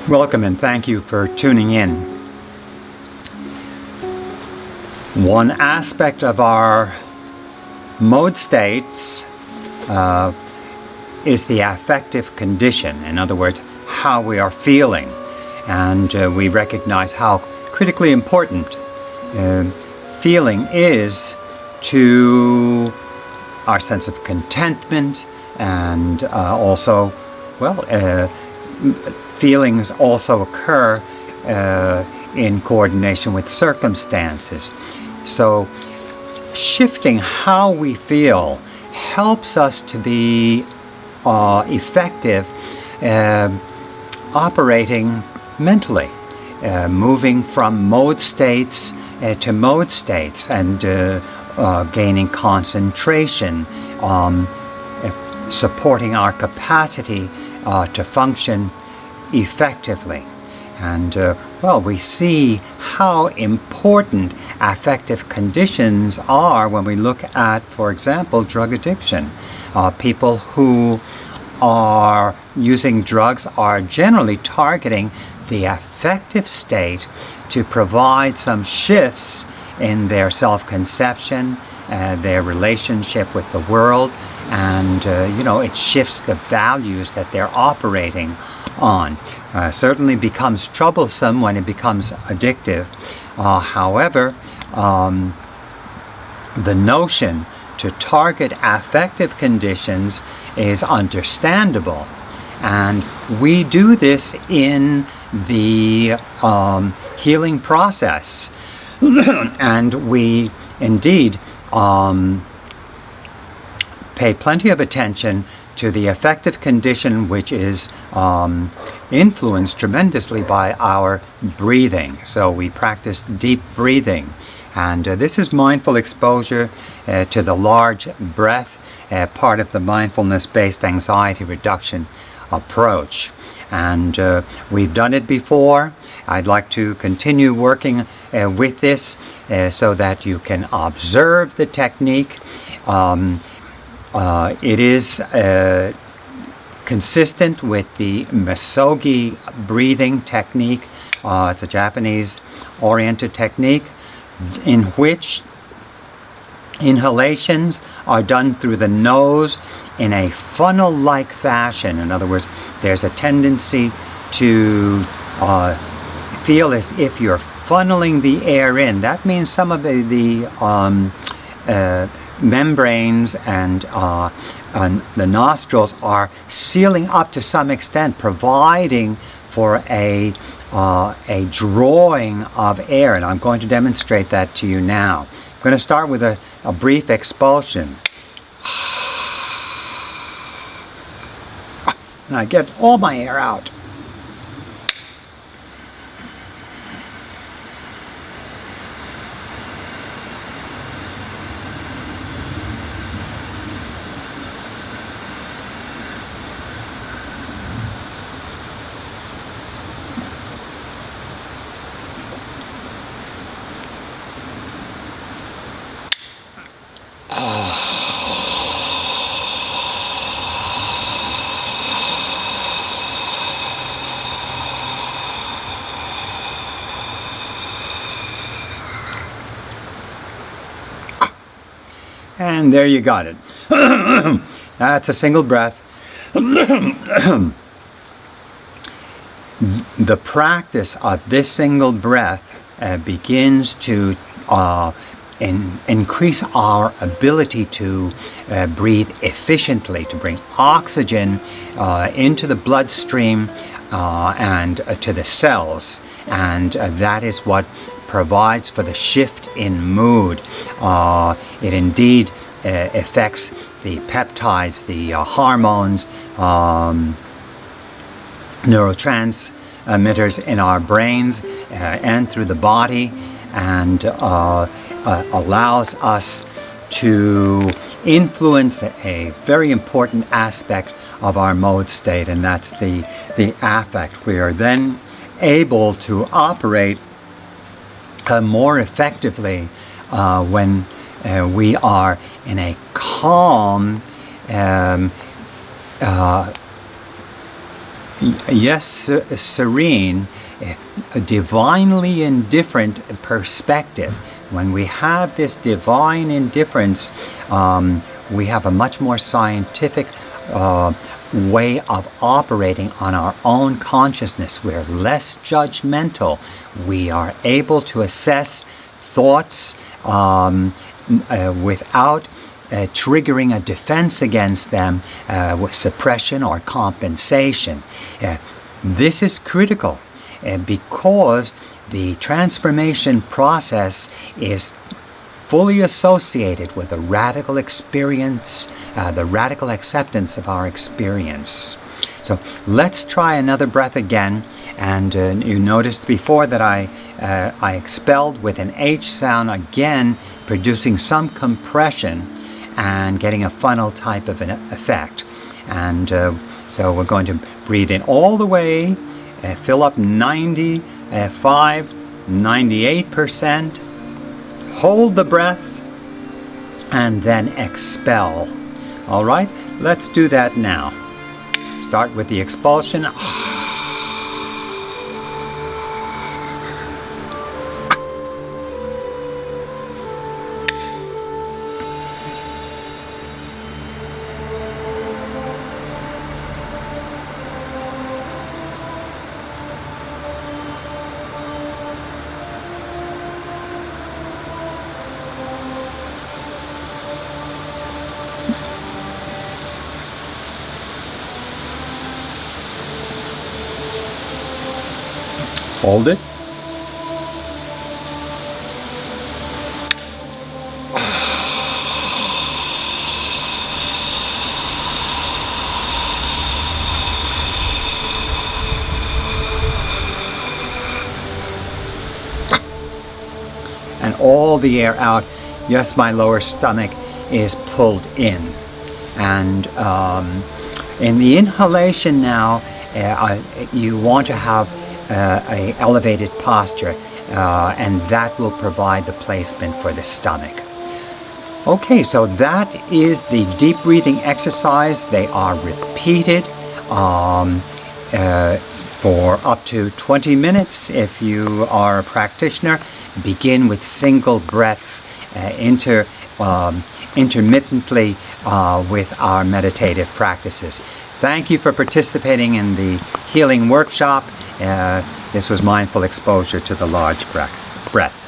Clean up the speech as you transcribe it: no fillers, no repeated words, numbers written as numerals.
Welcome and thank you for tuning in. One aspect of our mode states is the affective condition. In other words, how we are feeling. And we recognize how critically important feeling is to our sense of contentment, and also, feelings also occur in coordination with circumstances. So shifting how we feel helps us to be effective operating mentally, moving from mode states to mode states, and gaining concentration, supporting our capacity to function effectively. And we see how important affective conditions are when we look at, for example, drug addiction. People who are using drugs are generally targeting the affective state to provide some shifts in their self-conception, their relationship with the world, and it shifts the values that they're operating on. Certainly becomes troublesome when it becomes addictive. However, the notion to target affective conditions is understandable, and we do this in the healing process. And we indeed pay plenty of attention to the affective condition, which is influenced tremendously by our breathing. So we practice deep breathing, and this is mindful exposure to the large breath, part of the mindfulness-based anxiety reduction approach. And we've done it before. I'd like to continue working with this so that you can observe the technique. It is consistent with the MISOGI breathing technique. It's a Japanese-oriented technique in which inhalations are done through the nose in a funnel-like fashion. In other words, there's a tendency to feel as if you're funneling the air in. That means some of the membranes and the nostrils are sealing up to some extent, providing for a drawing of air. And I'm going to demonstrate that to you now. I'm going to start with a brief expulsion. And I get all my air out. And there you got it. That's a single breath. The practice of this single breath begins to increase our ability to breathe efficiently, to bring oxygen into the bloodstream and to the cells. And that is what provides for the shift in mood. It indeed affects the peptides, the hormones, neurotransmitters in our brains and through the body, and allows us to influence a very important aspect of our mode state, and that's the affect. We are then able to operate more effectively when we are in a calm Yes, serene, a divinely indifferent perspective. When we have this divine indifference, we have a much more scientific way of operating on our own consciousness. We're less judgmental. We are able to assess thoughts without triggering a defense against them with suppression or compensation. This is critical because the transformation process is fully associated with the radical experience, the radical acceptance of our experience. So let's try another breath again. And you noticed before that I expelled with an H sound again, producing some compression and getting a funnel type of an effect. And so we're going to breathe in all the way, fill up 95, 98%, hold the breath, and then expel. All right, let's do that now. Start with the expulsion. Hold it. And all the air out. Yes, my lower stomach is pulled in. And in the inhalation now, you want to have a elevated posture, and that will provide the placement for the stomach. Okay, so that is the deep breathing exercise. They are repeated for up to 20 minutes. If you are a practitioner, begin with single breaths intermittently with our meditative practices. Thank you for participating in the healing workshop. This was mindful exposure to the large breath.